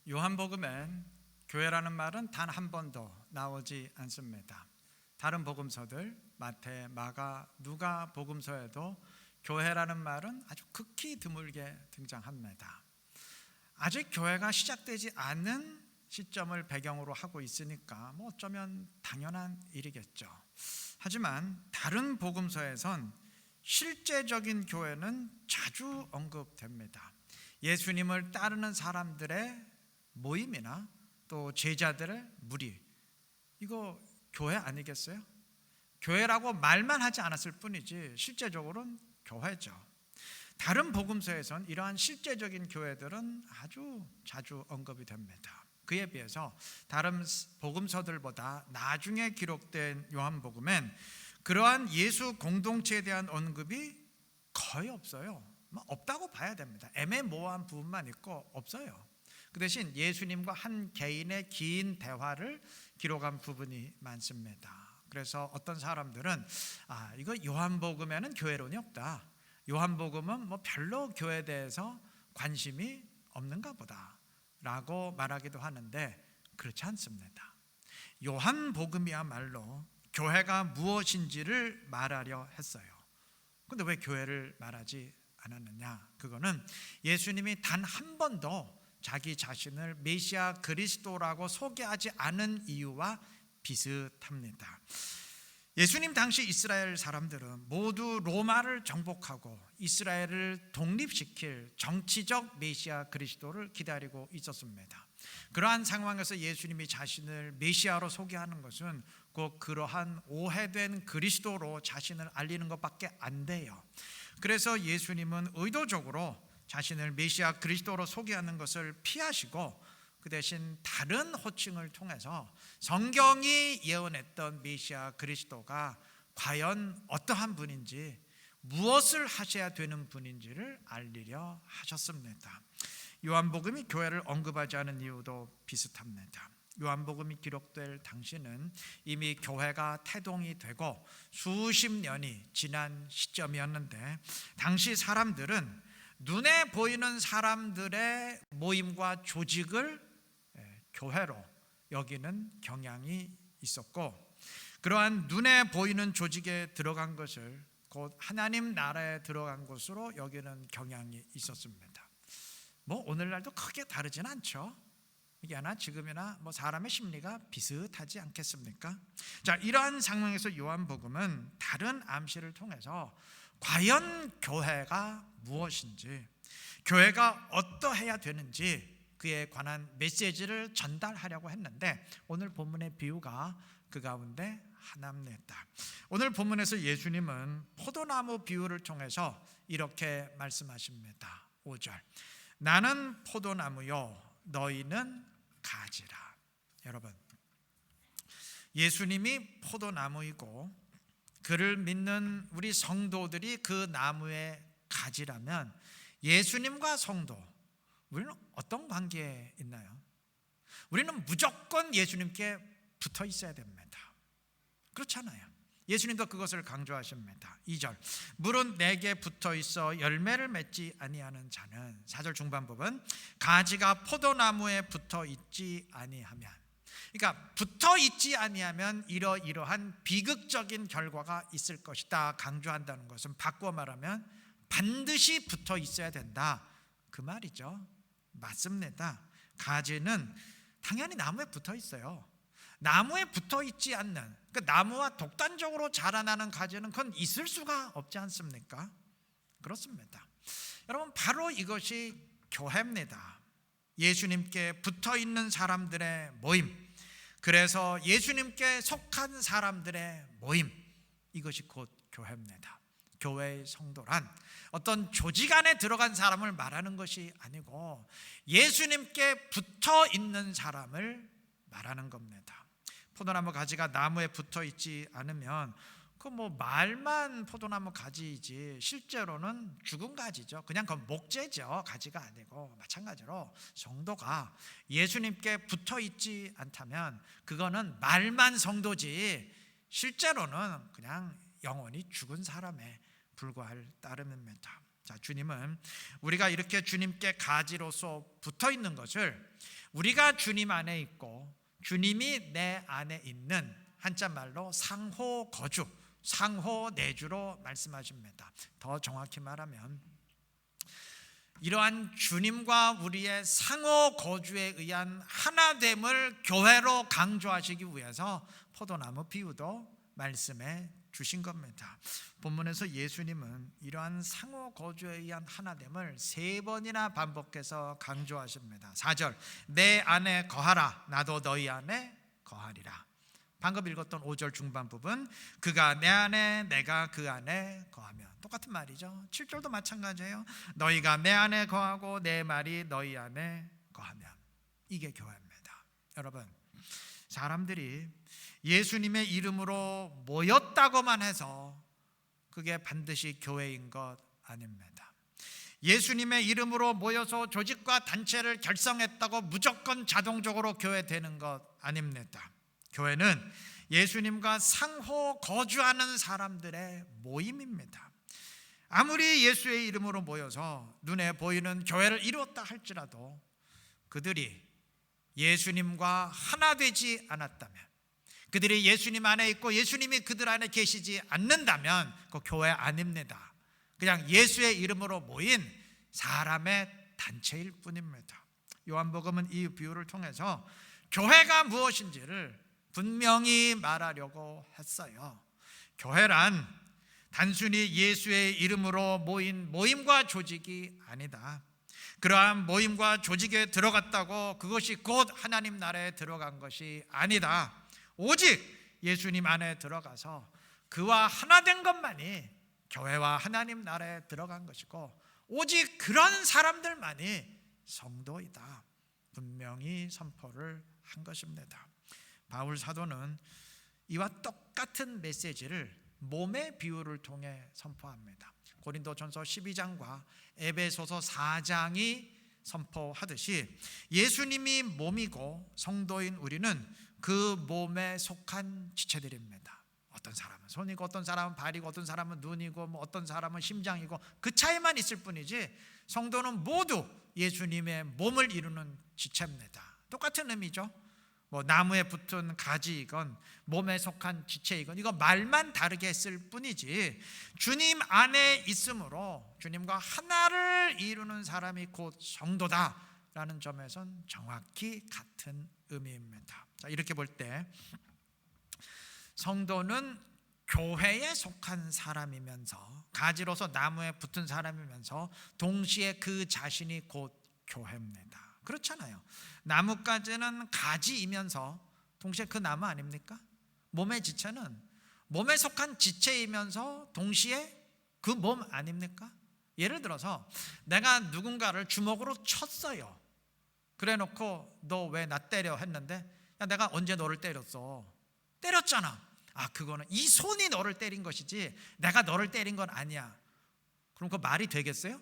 요한복음엔 교회라는 말은 단 한 번도 나오지 않습니다. 다른 복음서들 마태, 마가, 누가 복음서에도 교회라는 말은 아주 극히 드물게 등장합니다. 아직 교회가 시작되지 않은 시점을 배경으로 하고 있으니까 어쩌면 당연한 일이겠죠. 하지만 다른 복음서에선 실제적인 교회는 자주 언급됩니다. 예수님을 따르는 사람들의 모임이나 또 제자들의 무리, 이거 교회 아니겠어요? 교회라고 말만 하지 않았을 뿐이지 실제적으로는 교회죠. 다른 복음서에선 이러한 실제적인 교회들은 아주 자주 언급이 됩니다. 그에 비해서 다른 복음서들보다 나중에 기록된 요한복음엔 그러한 예수 공동체에 대한 언급이 거의 없어요. 없다고 봐야 됩니다. 애매모호한 부분만 있고 없어요. 그 대신 예수님과 한 개인의 긴 대화를 기록한 부분이 많습니다. 그래서 어떤 사람들은 이거 요한복음에는 교회론이 없다, 요한복음은 별로 교회에 대해서 관심이 없는가 보다 라고 말하기도 하는데, 그렇지 않습니다. 요한복음이야말로 교회가 무엇인지를 말하려 했어요. 그런데 왜 교회를 말하지 않았느냐? 그거는 예수님이 단 한 번도 자기 자신을 메시아 그리스도라고 소개하지 않은 이유와 비슷합니다. 예수님 당시 이스라엘 사람들은 모두 로마를 정복하고 이스라엘을 독립시킬 정치적 메시아 그리스도를 기다리고 있었습니다. 그러한 상황에서 예수님이 자신을 메시아로 소개하는 것은 꼭 그러한 오해된 그리스도로 자신을 알리는 것밖에 안 돼요. 그래서 예수님은 의도적으로 자신을 메시아 그리스도로 소개하는 것을 피하시고 그 대신 다른 호칭을 통해서 성경이 예언했던 메시아 그리스도가 과연 어떠한 분인지, 무엇을 하셔야 되는 분인지를 알리려 하셨습니다. 요한복음이 교회를 언급하지 않은 이유도 비슷합니다. 요한복음이 기록될 당시는 이미 교회가 태동이 되고 수십 년이 지난 시점이었는데, 당시 사람들은 눈에 보이는 사람들의 모임과 조직을 교회로 여기는 경향이 있었고, 그러한 눈에 보이는 조직에 들어간 것을 곧 하나님 나라에 들어간 것으로 여기는 경향이 있었습니다. 오늘날도 크게 다르진 않죠. 이게나 지금이나 사람의 심리가 비슷하지 않겠습니까? 자, 이러한 상황에서 요한복음은 다른 암시를 통해서 과연 교회가 무엇인지, 교회가 어떠해야 되는지 그에 관한 메시지를 전달하려고 했는데, 오늘 본문의 비유가 그 가운데 하나입니다. 오늘 본문에서 예수님은 포도나무 비유를 통해서 이렇게 말씀하십니다. 5절, 나는 포도나무요 너희는 가지라. 여러분, 예수님이 포도나무이고 그를 믿는 우리 성도들이 그 나무의 가지라면, 예수님과 성도, 우리는 어떤 관계에 있나요? 우리는 무조건 예수님께 붙어 있어야 됩니다. 그렇잖아요. 예수님도 그것을 강조하십니다. 2절, 물은 내게 붙어 있어 열매를 맺지 아니하는 자는, 4절 중반 부분, 가지가 포도나무에 붙어 있지 아니하면, 그러니까 붙어 있지 아니하면 이러이러한 비극적인 결과가 있을 것이다 강조한다는 것은, 바꾸어 말하면 반드시 붙어 있어야 된다 그 말이죠. 맞습니다. 가지는 당연히 나무에 붙어 있어요. 나무에 붙어 있지 않는, 나무와 독단적으로 자라나는 가지는 그건 있을 수가 없지 않습니까? 그렇습니다. 여러분, 바로 이것이 교회입니다. 예수님께 붙어 있는 사람들의 모임, 그래서 예수님께 속한 사람들의 모임, 이것이 곧 교회입니다. 교회의 성도란 어떤 조직 안에 들어간 사람을 말하는 것이 아니고 예수님께 붙어 있는 사람을 말하는 겁니다. 포도나무 가지가 나무에 붙어 있지 않으면 말만 포도나무 가지이지 실제로는 죽은 가지죠. 그냥 그건 목재죠. 가지가 아니고, 마찬가지로 성도가 예수님께 붙어 있지 않다면 그거는 말만 성도지 실제로는 그냥 영원히 죽은 사람에 불과할 따름입니다. 자, 주님은 우리가 이렇게 주님께 가지로서 붙어 있는 것을 우리가 주님 안에 있고 주님이 내 안에 있는 한자말로 상호 거주, 상호 내주로 말씀하십니다. 더 정확히 말하면 이러한 주님과 우리의 상호 거주에 의한 하나됨을 교회로 강조하시기 위해서 포도나무 비유도 말씀해 주신 겁니다. 본문에서 예수님은 이러한 상호 거주에 의한 하나됨을 3번이나 반복해서 강조하십니다. 4절, 내 안에 거하라, 나도 너희 안에 거하리라. 방금 읽었던 5절 중반 부분, 그가 내 안에 내가 그 안에 거하며, 똑같은 말이죠. 7절도 마찬가지예요. 너희가 내 안에 거하고 내 말이 너희 안에 거하면. 이게 교회입니다. 여러분, 사람들이 예수님의 이름으로 모였다고만 해서 그게 반드시 교회인 것 아닙니다. 예수님의 이름으로 모여서 조직과 단체를 결성했다고 무조건 자동적으로 교회 되는 것 아닙니다. 교회는 예수님과 상호 거주하는 사람들의 모임입니다. 아무리 예수의 이름으로 모여서 눈에 보이는 교회를 이루었다 할지라도 그들이 예수님과 하나 되지 않았다면, 그들이 예수님 안에 있고 예수님이 그들 안에 계시지 않는다면 그 교회 아닙니다. 그냥 예수의 이름으로 모인 사람의 단체일 뿐입니다. 요한복음은 이 비유를 통해서 교회가 무엇인지를 분명히 말하려고 했어요. 교회란 단순히 예수의 이름으로 모인 모임과 조직이 아니다. 그러한 모임과 조직에 들어갔다고 그것이 곧 하나님 나라에 들어간 것이 아니다. 오직 예수님 안에 들어가서 그와 하나 된 것만이 교회와 하나님 나라에 들어간 것이고, 오직 그런 사람들만이 성도이다. 분명히 선포를 한 것입니다. 바울 사도는 이와 똑같은 메시지를 몸의 비유를 통해 선포합니다. 고린도전서 12장과 에베소서 4장이 선포하듯이 예수님이 몸이고 성도인 우리는 그 몸에 속한 지체들입니다. 어떤 사람은 손이고 어떤 사람은 발이고 어떤 사람은 눈이고 어떤 사람은 심장이고 그 차이만 있을 뿐이지 성도는 모두 예수님의 몸을 이루는 지체입니다. 똑같은 의미죠. 나무에 붙은 가지이건 몸에 속한 지체이건 이거 말만 다르게 했을 뿐이지 주님 안에 있으므로 주님과 하나를 이루는 사람이 곧 성도다라는 점에선 정확히 같은 의미입니다. 자, 이렇게 볼 때 성도는 교회에 속한 사람이면서 가지로서 나무에 붙은 사람이면서 동시에 그 자신이 곧 교회입니다. 그렇잖아요. 나뭇가지는 가지이면서 동시에 그 나무 아닙니까? 몸의 지체는 몸에 속한 지체이면서 동시에 그 몸 아닙니까? 예를 들어서 내가 누군가를 주먹으로 쳤어요. 그래 놓고 너 왜 나 때려 했는데, 야, 내가 언제 너를 때렸어? 때렸잖아. 아, 그거는 이 손이 너를 때린 것이지 내가 너를 때린 건 아니야. 그럼 그 말이 되겠어요?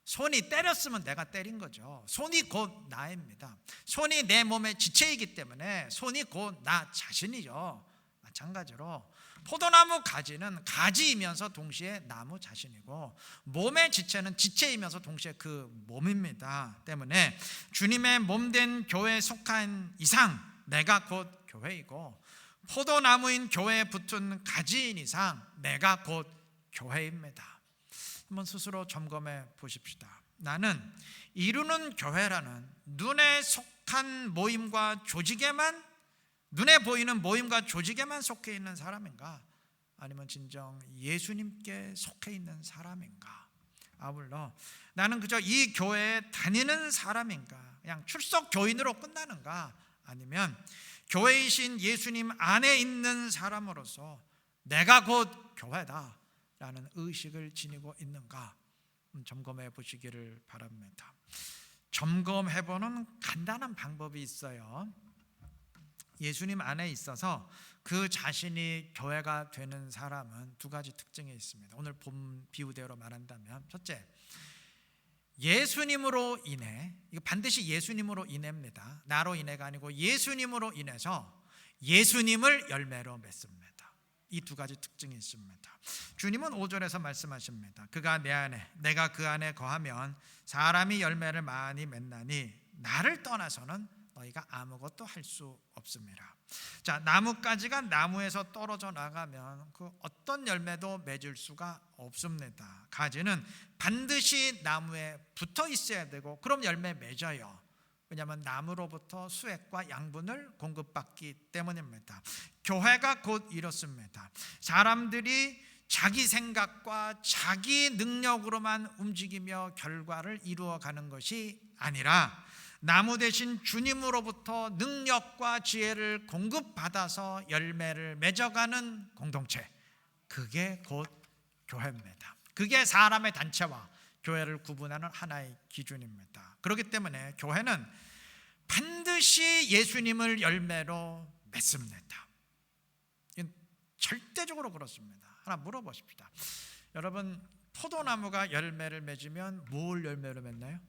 손이 때렸으면 내가 때린 거죠. 손이 곧 나입니다. 손이 내 몸의 지체이기 때문에 손이 곧 나 자신이죠. 마찬가지로 포도나무 가지는 가지이면서 동시에 나무 자신이고 몸의 지체는 지체이면서 동시에 그 몸입니다. 때문에 주님의 몸된 교회에 속한 이상 내가 곧 교회이고, 포도나무인 교회에 붙은 가지인 이상 내가 곧 교회입니다. 한번 스스로 점검해 보십시다. 나는 이루는 교회라는 눈에 속한 모임과 조직에만, 눈에 보이는 모임과 조직에만 속해 있는 사람인가, 아니면 진정 예수님께 속해 있는 사람인가? 아울러 나는 그저 이 교회에 다니는 사람인가, 그냥 출석 교인으로 끝나는가, 아니면 교회이신 예수님 안에 있는 사람으로서 내가 곧 교회다 라는 의식을 지니고 있는가 점검해 보시기를 바랍니다. 점검해보는 간단한 방법이 있어요. 예수님 안에 있어서 그 자신이 교회가 되는 사람은 두 가지 특징이 있습니다. 오늘 본 비유대로 말한다면, 첫째, 예수님으로 인해, 이거 반드시 예수님으로 인해입니다. 나로 인해가 아니고 예수님으로 인해서 예수님을 열매로 맺습니다. 이 두 가지 특징이 있습니다. 주님은 5절에서 말씀하십니다. 그가 내 안에 내가 그 안에 거하면 사람이 열매를 많이 맺나니 나를 떠나서는 너희가 아무것도 할 수 없습니다. 자, 나뭇가지가 나무에서 떨어져 나가면 그 어떤 열매도 맺을 수가 없습니다. 가지는 반드시 나무에 붙어 있어야 되고 그럼 열매 맺어요. 왜냐하면 나무로부터 수액과 양분을 공급받기 때문입니다. 교회가 곧 이렇습니다. 사람들이 자기 생각과 자기 능력으로만 움직이며 결과를 이루어가는 것이 아니라 나무 대신 주님으로부터 능력과 지혜를 공급받아서 열매를 맺어가는 공동체, 그게 곧 교회입니다. 그게 사람의 단체와 교회를 구분하는 하나의 기준입니다. 그렇기 때문에 교회는 반드시 예수님을 열매로 맺습니다. 이건 절대적으로 그렇습니다. 하나 물어보십시다. 여러분, 포도나무가 열매를 맺으면 뭘 열매로 맺나요?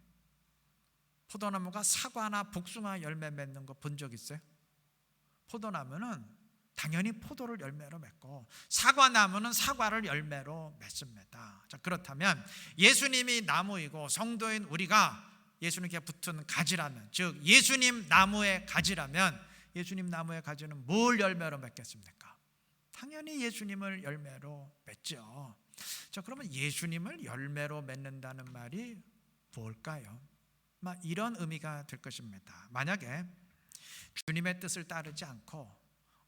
포도나무가 사과나 복숭아 열매 맺는 거 본 적 있어요? 포도나무는 당연히 포도를 열매로 맺고 사과나무는 사과를 열매로 맺습니다. 자, 그렇다면 예수님이 나무이고 성도인 우리가 예수님께 붙은 가지라면, 즉 예수님 나무의 가지라면 예수님 나무의 가지는 뭘 열매로 맺겠습니까? 당연히 예수님을 열매로 맺죠. 자, 그러면 예수님을 열매로 맺는다는 말이 뭘까요? 이런 의미가 될 것입니다. 만약에 주님의 뜻을 따르지 않고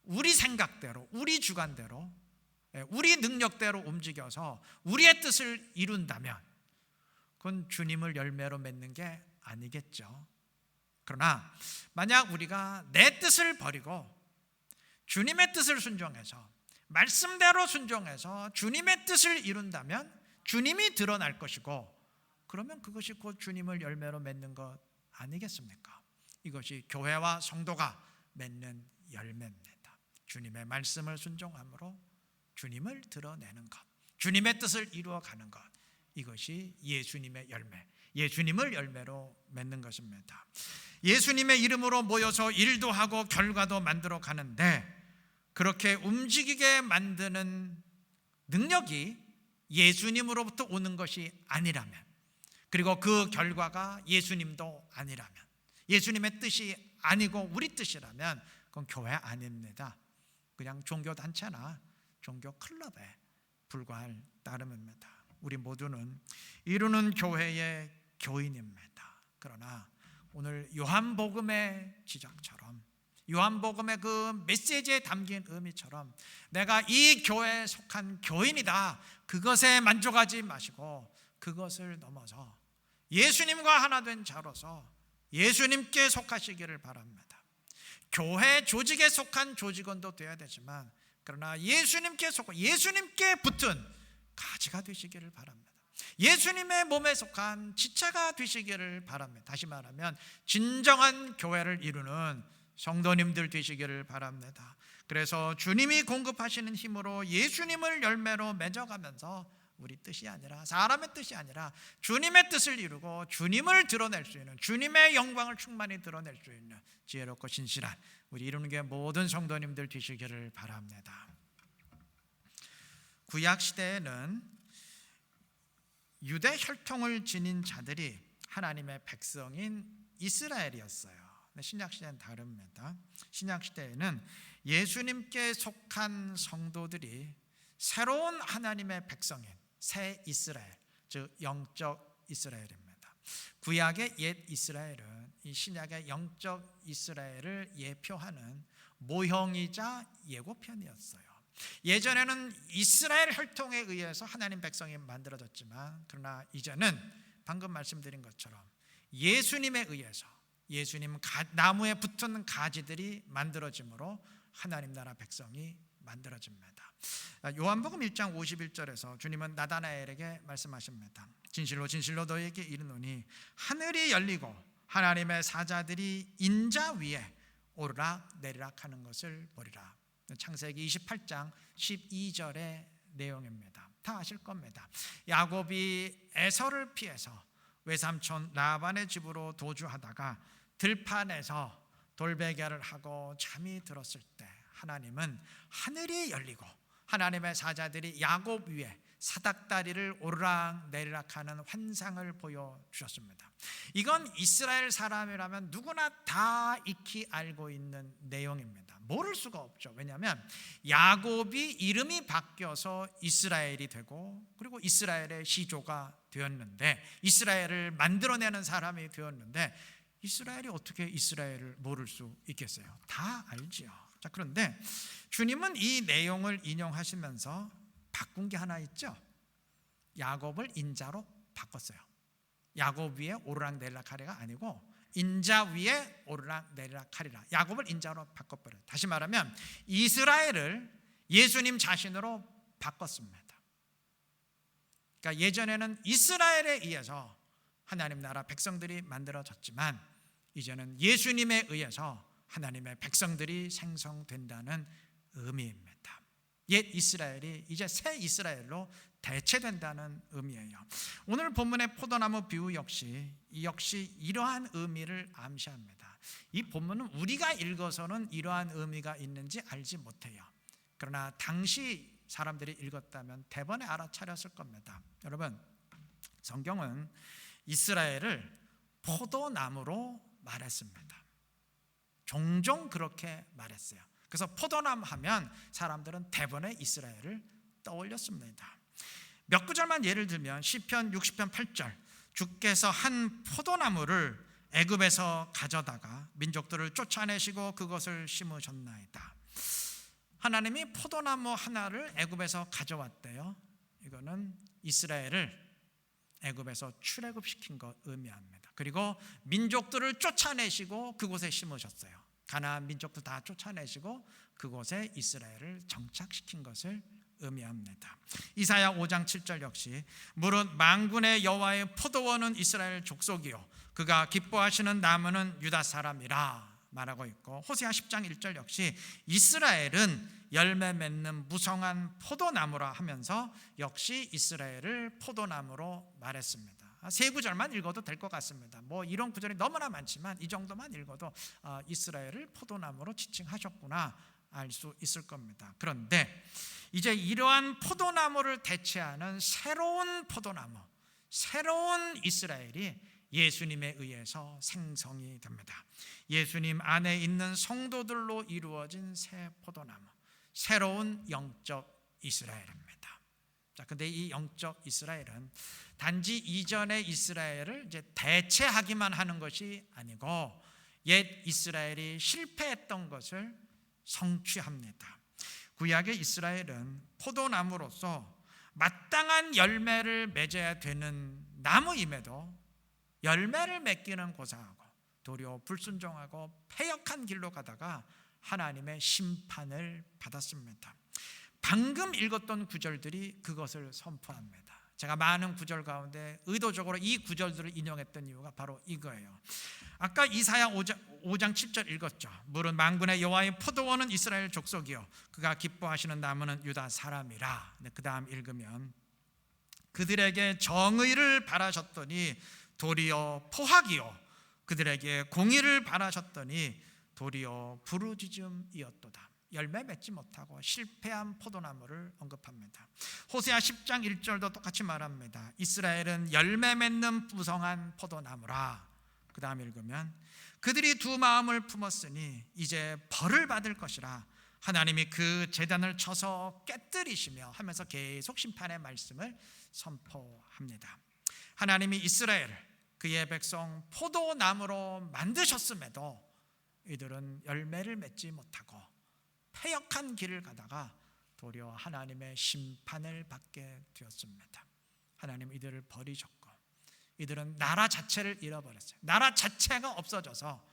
우리 생각대로, 우리 주관대로, 우리 능력대로 움직여서 우리의 뜻을 이룬다면 그건 주님을 열매로 맺는 게 아니겠죠. 그러나 만약 우리가 내 뜻을 버리고 주님의 뜻을 순종해서 말씀대로 순종해서 주님의 뜻을 이룬다면 주님이 드러날 것이고, 그러면 그것이 곧 주님을 열매로 맺는 것 아니겠습니까? 이것이 교회와 성도가 맺는 열매입니다. 주님의 말씀을 순종함으로 주님을 드러내는 것, 주님의 뜻을 이루어가는 것, 이것이 예수님의 열매, 예수님을 열매로 맺는 것입니다. 예수님의 이름으로 모여서 일도 하고 결과도 만들어 가는데 그렇게 움직이게 만드는 능력이 예수님으로부터 오는 것이 아니라면, 그리고 그 결과가 예수님도 아니라면, 예수님의 뜻이 아니고 우리 뜻이라면 그건 교회 아닙니다. 그냥 종교단체나 종교 클럽에 불과할 따름입니다. 우리 모두는 이루는 교회의 교인입니다. 그러나 오늘 요한복음의 지적처럼, 요한복음의 그 메시지에 담긴 의미처럼 내가 이 교회에 속한 교인이다, 그것에 만족하지 마시고 그것을 넘어서 예수님과 하나 된 자로서 예수님께 속하시기를 바랍니다. 교회 조직에 속한 조직원도 되어야 되지만 그러나 예수님께 속고 예수님께 붙은 가지가 되시기를 바랍니다. 예수님의 몸에 속한 지체가 되시기를 바랍니다. 다시 말하면 진정한 교회를 이루는 성도님들 되시기를 바랍니다. 그래서 주님이 공급하시는 힘으로 예수님을 열매로 맺어가면서 우리 뜻이 아니라, 사람의 뜻이 아니라 주님의 뜻을 이루고 주님을 드러낼 수 있는, 주님의 영광을 충만히 드러낼 수 있는 지혜롭고 신실한 우리 이루는 게 모든 성도님들 되시기를 바랍니다. 구약 시대에는 유대 혈통을 지닌 자들이 하나님의 백성인 이스라엘이었어요. 신약 시대는 다릅니다. 신약 시대에는 예수님께 속한 성도들이 새로운 하나님의 백성인 새 이스라엘, 즉 영적 이스라엘입니다. 구약의 옛 이스라엘은 이 신약의 영적 이스라엘을 예표하는 모형이자 예고편이었어요. 예전에는 이스라엘 혈통에 의해서 하나님 백성이 만들어졌지만 그러나 이제는 방금 말씀드린 것처럼 예수님에 의해서 예수님 나무에 붙은 가지들이 만들어짐으로 하나님 나라 백성이 만들어집니다. 요한복음 1장 51절에서 주님은 나다나엘에게 말씀하십니다. 진실로 진실로 너희에게 이르노니 하늘이 열리고 하나님의 사자들이 인자 위에 오르락 내리락 하는 것을 보리라. 창세기 28장 12절의 내용입니다. 다 아실 겁니다. 야곱이 에서를 피해서 외삼촌 라반의 집으로 도주하다가 들판에서 돌베개를 하고 잠이 들었을 때 하나님은 하늘이 열리고 하나님의 사자들이 야곱 위에 사닥다리를 오르락내리락하는 환상을 보여주셨습니다. 이건 이스라엘 사람이라면 누구나 다 익히 알고 있는 내용입니다. 모를 수가 없죠. 왜냐하면 야곱이 이름이 바뀌어서 이스라엘이 되고, 그리고 이스라엘의 시조가 되었는데, 이스라엘을 만들어내는 사람이 되었는데, 이스라엘이 어떻게 이스라엘을 모를 수 있겠어요? 다 알지요. 자, 그런데 주님은 이 내용을 인용하시면서 바꾼 게 하나 있죠. 야곱을 인자로 바꿨어요. 야곱 위에 오르락내리락하리가 아니고 인자 위에 오르락내리락하리라. 야곱을 인자로 바꿔버려요. 다시 말하면 이스라엘을 예수님 자신으로 바꿨습니다. 그러니까 예전에는 이스라엘에 의해서 하나님 나라 백성들이 만들어졌지만, 이제는 예수님에 의해서 하나님의 백성들이 생성된다는 의미입니다. 옛 이스라엘이 이제 새 이스라엘로 대체된다는 의미예요. 오늘 본문의 포도나무 비유 역시 이러한 의미를 암시합니다. 이 본문은 우리가 읽어서는 이러한 의미가 있는지 알지 못해요. 그러나 당시 사람들이 읽었다면 대번에 알아차렸을 겁니다. 여러분, 성경은 이스라엘을 포도나무로 말했습니다. 종종 그렇게 말했어요. 그래서 포도나무 하면 사람들은 대번에 이스라엘을 떠올렸습니다. 몇 구절만 예를 들면 시편 60편 8절, 주께서 한 포도나무를 애굽에서 가져다가 민족들을 쫓아내시고 그것을 심으셨나이다. 하나님이 포도나무 하나를 애굽에서 가져왔대요. 이거는 이스라엘을 애굽에서 출애굽시킨 것 의미합니다. 그리고 민족들을 쫓아내시고 그곳에 심으셨어요. 가나안 민족도 다 쫓아내시고 그곳에 이스라엘을 정착시킨 것을 의미합니다. 이사야 5장 7절 역시 무릇 만군의 여호와의 포도원은 이스라엘 족속이요 그가 기뻐하시는 나무는 유다 사람이라 말하고 있고, 호세아 10장 1절 역시 이스라엘은 열매 맺는 무성한 포도나무라 하면서 역시 이스라엘을 포도나무로 말했습니다. 세 구절만 읽어도 될 것 같습니다. 이런 구절이 너무나 많지만 이 정도만 읽어도 이스라엘을 포도나무로 지칭하셨구나 알 수 있을 겁니다. 그런데 이제 이러한 포도나무를 대체하는 새로운 포도나무, 새로운 이스라엘이 예수님에 의해서 생성이 됩니다. 예수님 안에 있는 성도들로 이루어진 새 포도나무, 새로운 영적 이스라엘입니다. 자, 근데 이 영적 이스라엘은 단지 이전의 이스라엘을 이제 대체하기만 하는 것이 아니고 옛 이스라엘이 실패했던 것을 성취합니다. 구약의 이스라엘은 포도나무로서 마땅한 열매를 맺어야 되는 나무임에도 열매를 맺기는 고사하고 도리어 불순종하고 패역한 길로 가다가 하나님의 심판을 받았습니다. 방금 읽었던 구절들이 그것을 선포합니다. 제가 많은 구절 가운데 의도적으로 이 구절들을 인용했던 이유가 바로 이거예요. 아까 이사야 5장 7절 읽었죠. 무릇 만군의 여호와의 포도원은 이스라엘 족속이요 그가 기뻐하시는 나무는 유다 사람이라. 그 다음 읽으면 그들에게 정의를 바라셨더니 도리어 포악이요 그들에게 공의를 바라셨더니 도리어 부르짖음이었도다. 열매 맺지 못하고 실패한 포도나무를 언급합니다. 호세아 10장 1절도 똑같이 말합니다. 이스라엘은 열매 맺는 무성한 포도나무라. 그 다음 읽으면 그들이 두 마음을 품었으니 이제 벌을 받을 것이라. 하나님이 그 제단을 쳐서 깨뜨리시며 하면서 계속 심판의 말씀을 선포합니다. 하나님이 이스라엘을 그의 백성 포도나무로 만드셨음에도 이들은 열매를 맺지 못하고 패역한 길을 가다가 도리어 하나님의 심판을 받게 되었습니다. 하나님 이들을 버리셨고 이들은 나라 자체를 잃어버렸어요. 나라 자체가 없어져서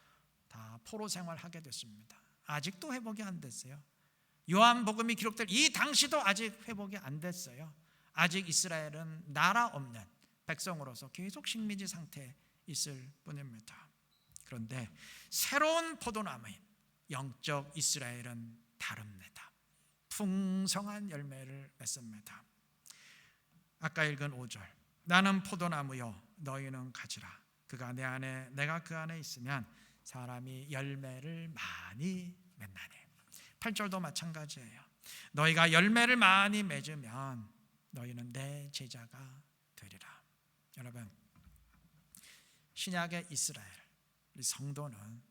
다 포로 생활하게 됐습니다. 아직도 회복이 안 됐어요. 요한복음이 기록될 이 당시도 아직 회복이 안 됐어요. 아직 이스라엘은 나라 없는 백성으로서 계속 식민지 상태에 있을 뿐입니다. 그런데 새로운 포도나무인 영적 이스라엘은 다릅니다. 풍성한 열매를 맺습니다. 아까 읽은 5절 나는 포도나무요 너희는 가지라. 그가 내 안에 내가 그 안에 있으면 사람이 열매를 많이 맺나니. 8절도 마찬가지예요. 너희가 열매를 많이 맺으면 너희는 내 제자가 되리라. 여러분, 신약의 이스라엘, 우리 성도는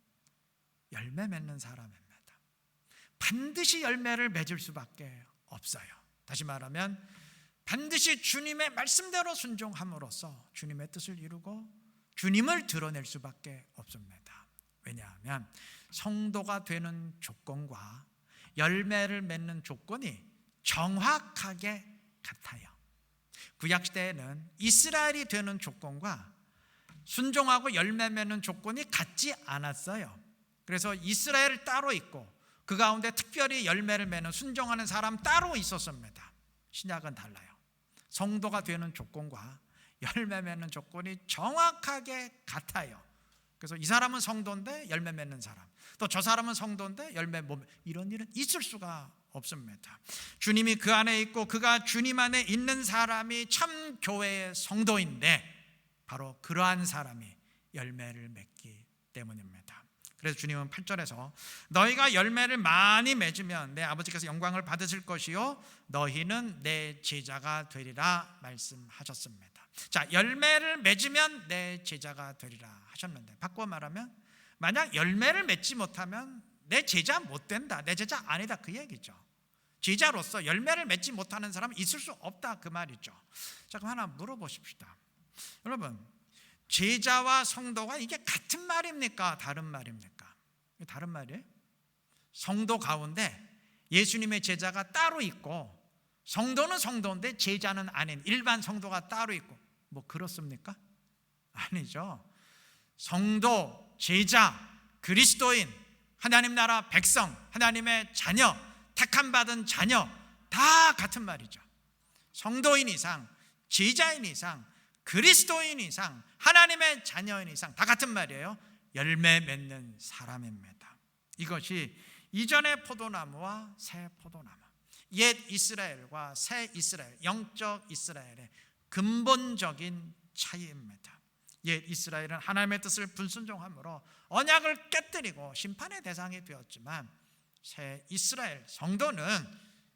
열매 맺는 사람입니다. 반드시 열매를 맺을 수밖에 없어요. 다시 말하면 반드시 주님의 말씀대로 순종함으로써 주님의 뜻을 이루고 주님을 드러낼 수밖에 없습니다. 왜냐하면 성도가 되는 조건과 열매를 맺는 조건이 정확하게 같아요. 구약시대에는 이스라엘이 되는 조건과 순종하고 열매 맺는 조건이 같지 않았어요. 그래서 이스라엘 따로 있고 그 가운데 특별히 열매를 맺는 순종하는 사람 따로 있었습니다. 신약은 달라요. 성도가 되는 조건과 열매 맺는 조건이 정확하게 같아요. 그래서 이 사람은 성도인데 열매 맺는 사람, 또 저 사람은 성도인데 열매 못, 이런 일은 있을 수가 없습니다. 주님이 그 안에 있고 그가 주님 안에 있는 사람이 참 교회의 성도인데 바로 그러한 사람이 열매를 맺기 때문입니다. 그래서 주님은 8절에서 너희가 열매를 많이 맺으면 내 아버지께서 영광을 받으실 것이요 너희는 내 제자가 되리라 말씀하셨습니다. 자, 열매를 맺으면 내 제자가 되리라 하셨는데 바꿔 말하면 만약 열매를 맺지 못하면 내 제자 못 된다, 내 제자 아니다, 그 얘기죠. 제자로서 열매를 맺지 못하는 사람은 있을 수 없다, 그 말이죠. 자, 그럼 하나 물어보십시다. 여러분, 제자와 성도가 이게 같은 말입니까? 다른 말입니까? 다른 말이에요. 성도 가운데 예수님의 제자가 따로 있고 성도는 성도인데 제자는 아닌 일반 성도가 따로 있고 뭐 그렇습니까? 아니죠. 성도, 제자, 그리스도인, 하나님 나라 백성, 하나님의 자녀, 택함받은 자녀 다 같은 말이죠. 성도인 이상, 제자인 이상, 그리스도인 이상, 하나님의 자녀인 이상 다 같은 말이에요. 열매 맺는 사람입니다. 이것이 이전의 포도나무와 새 포도나무, 옛 이스라엘과 새 이스라엘, 영적 이스라엘의 근본적인 차이입니다. 옛 이스라엘은 하나님의 뜻을 불순종함으로 언약을 깨뜨리고 심판의 대상이 되었지만 새 이스라엘 성도는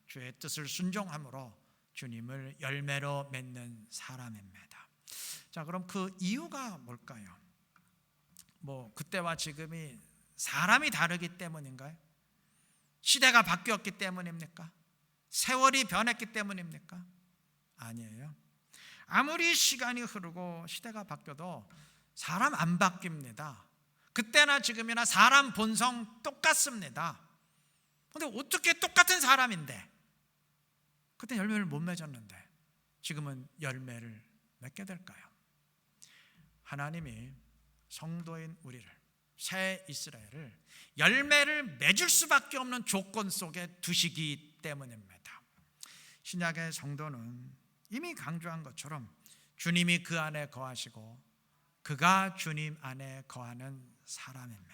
주의 뜻을 순종함으로 주님을 열매로 맺는 사람입니다. 자, 그럼 그 이유가 뭘까요? 뭐 그때와 지금이 사람이 다르기 때문인가요? 시대가 바뀌었기 때문입니까? 세월이 변했기 때문입니까? 아니에요. 아무리 시간이 흐르고 시대가 바뀌어도 사람 안 바뀝니다. 그때나 지금이나 사람 본성 똑같습니다. 그런데 어떻게 똑같은 사람인데 그때 열매를 못 맺었는데 지금은 열매를 맺게 될까요? 하나님이 성도인 우리를, 새 이스라엘을 열매를 맺을 수밖에 없는 조건 속에 두시기 때문입니다. 신약의 성도는 이미 강조한 것처럼 주님이 그 안에 거하시고 그가 주님 안에 거하는 사람입니다.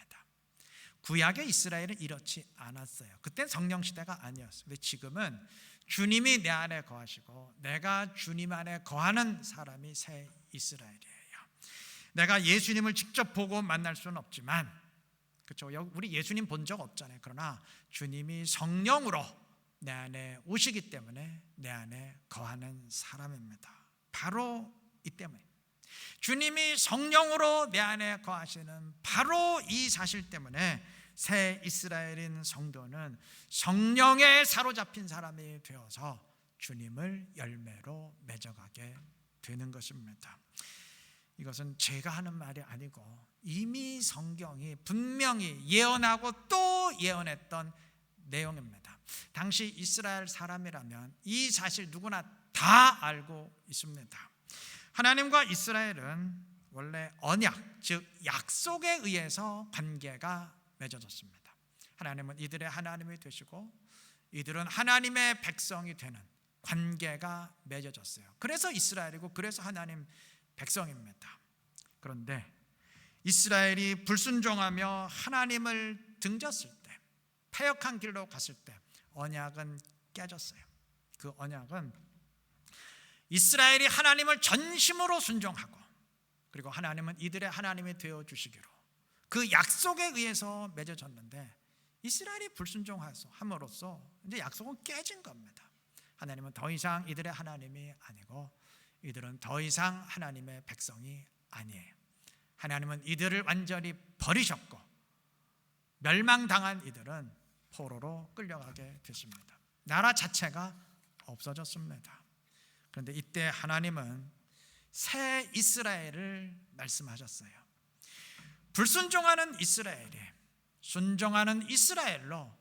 구약의 이스라엘은 이렇지 않았어요. 그때는 성령 시대가 아니었어요. 근데 지금은 주님이 내 안에 거하시고 내가 주님 안에 거하는 사람이 새 이스라엘이에요. 내가 예수님을 직접 보고 만날 수는 없지만, 그렇죠? 우리 예수님 본 적 없잖아요. 그러나 주님이 성령으로 내 안에 오시기 때문에 내 안에 거하는 사람입니다. 바로 이 때문에 주님이 성령으로 내 안에 거하시는 바로 이 사실 때문에 새 이스라엘인 성도는 성령에 사로잡힌 사람이 되어서 주님을 열매로 맺어가게 되는 것입니다. 이것은 제가 하는 말이 아니고 이미 성경이 분명히 예언하고 또 예언했던 내용입니다. 당시 이스라엘 사람이라면 이 사실 누구나 다 알고 있습니다. 하나님과 이스라엘은 원래 언약, 즉 약속에 의해서 관계가 맺어졌습니다. 하나님은 이들의 하나님이 되시고 이들은 하나님의 백성이 되는 관계가 맺어졌어요. 그래서 이스라엘이고 그래서 하나님 백성입니다. 그런데 이스라엘이 불순종하며 하나님을 등졌을 때, 패역한 길로 갔을 때 언약은 깨졌어요. 그 언약은 이스라엘이 하나님을 전심으로 순종하고 그리고 하나님은 이들의 하나님이 되어 주시기로 그 약속에 의해서 맺어졌는데 이스라엘이 불순종함으로써 이제 약속은 깨진 겁니다. 하나님은 더 이상 이들의 하나님이 아니고 이들은 더 이상 하나님의 백성이 아니에요. 하나님은 이들을 완전히 버리셨고 멸망당한 이들은 포로로 끌려가게 됐습니다. 나라 자체가 없어졌습니다. 그런데 이때 하나님은 새 이스라엘을 말씀하셨어요. 불순종하는 이스라엘이 순종하는 이스라엘로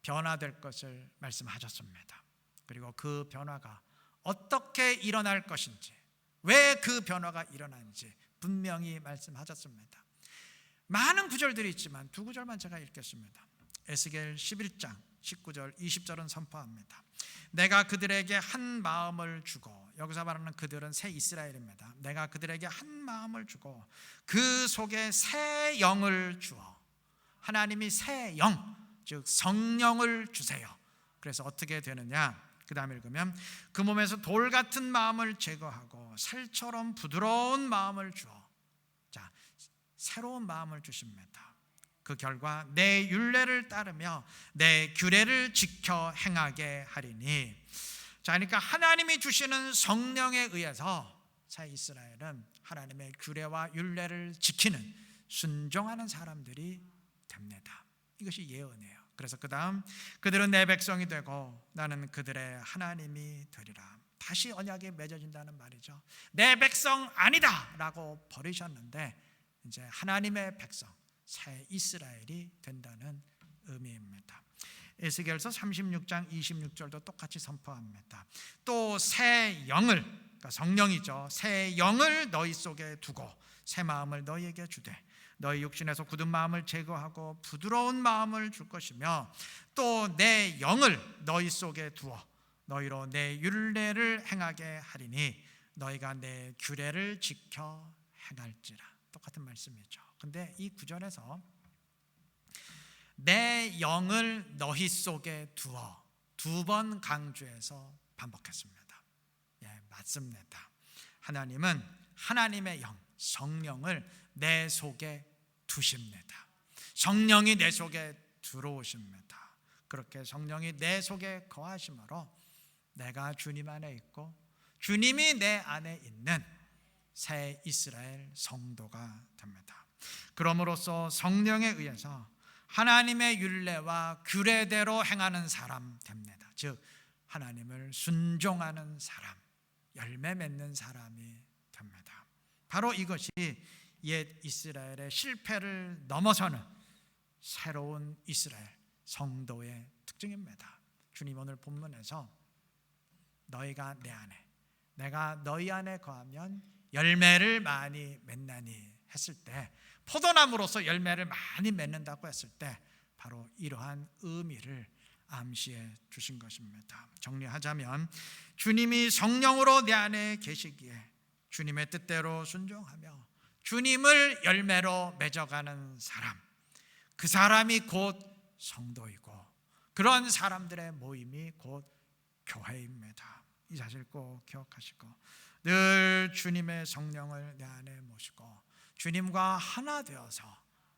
변화될 것을 말씀하셨습니다. 그리고 그 변화가 어떻게 일어날 것인지, 왜 그 변화가 일어나는지 분명히 말씀하셨습니다. 많은 구절들이 있지만 두 구절만 제가 읽겠습니다. 에스겔 11장 19절 20절은 선포합니다. 내가 그들에게 한 마음을 주고, 여기서 말하는 그들은 새 이스라엘입니다. 내가 그들에게 한 마음을 주고 그 속에 새 영을 주어, 하나님이 새 영, 즉 성령을 주세요. 그래서 어떻게 되느냐, 그 다음에 읽으면 그 몸에서 돌 같은 마음을 제거하고 살처럼 부드러운 마음을 주어, 자, 새로운 마음을 주십니다. 그 결과 내 율례를 따르며 내 규례를 지켜 행하게 하리니. 자, 그러니까 하나님이 주시는 성령에 의해서 새 이스라엘은 하나님의 규례와 율례를 지키는, 순종하는 사람들이 됩니다. 이것이 예언이에요. 그래서 그 다음 그들은 내 백성이 되고 나는 그들의 하나님이 되리라. 다시 언약이 맺어진다는 말이죠. 내 백성 아니다 라고 버리셨는데 이제 하나님의 백성, 새 이스라엘이 된다는 의미입니다. 에스겔서 36장 26절도 똑같이 선포합니다. 또 새 영을, 그러니까 성령이죠, 새 영을 너희 속에 두고 새 마음을 너희에게 주되 너희 육신에서 굳은 마음을 제거하고 부드러운 마음을 줄 것이며 또 내 영을 너희 속에 두어 너희로 내 율례를 행하게 하리니 너희가 내 규례를 지켜 행할지라. 똑같은 말씀이죠. 근데 이 구절에서 내 영을 너희 속에 두어 두 번 강조해서 반복했습니다. 예, 맞습니다. 하나님은 하나님의 영, 성령을 내 속에 두십니다. 성령이 내 속에 들어오십니다. 그렇게 성령이 내 속에 거하심으로 내가 주님 안에 있고 주님이 내 안에 있는 새 이스라엘 성도가 됩니다. 그럼으로써 성령에 의해서 하나님의 율례와 규례대로 행하는 사람 됩니다. 즉 하나님을 순종하는 사람, 열매 맺는 사람이 됩니다. 바로 이것이 옛 이스라엘의 실패를 넘어서는 새로운 이스라엘 성도의 특징입니다. 주님 오늘 본문에서 너희가 내 안에, 내가 너희 안에 거하면 열매를 많이 맺나니 했을 때, 포도나무로서 열매를 많이 맺는다고 했을 때 바로 이러한 의미를 암시해 주신 것입니다. 정리하자면 주님이 성령으로 내 안에 계시기에 주님의 뜻대로 순종하며 주님을 열매로 맺어가는 사람, 그 사람이 곧 성도이고 그런 사람들의 모임이 곧 교회입니다. 이 사실 꼭 기억하시고 늘 주님의 성령을 내 안에 모시고 주님과 하나 되어서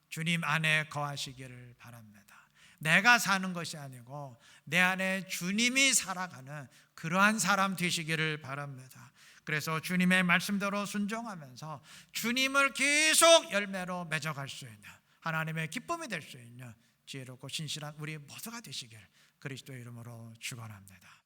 주님 안에 거하시기를 바랍니다. 내가 사는 것이 아니고 내 안에 주님이 살아가는 그러한 사람 되시기를 바랍니다. 그래서 주님의 말씀대로 순종하면서 주님을 계속 열매로 맺어갈 수 있는, 하나님의 기쁨이 될 수 있는 지혜롭고 신실한 우리 모두가 되시길 그리스도의 이름으로 축원합니다.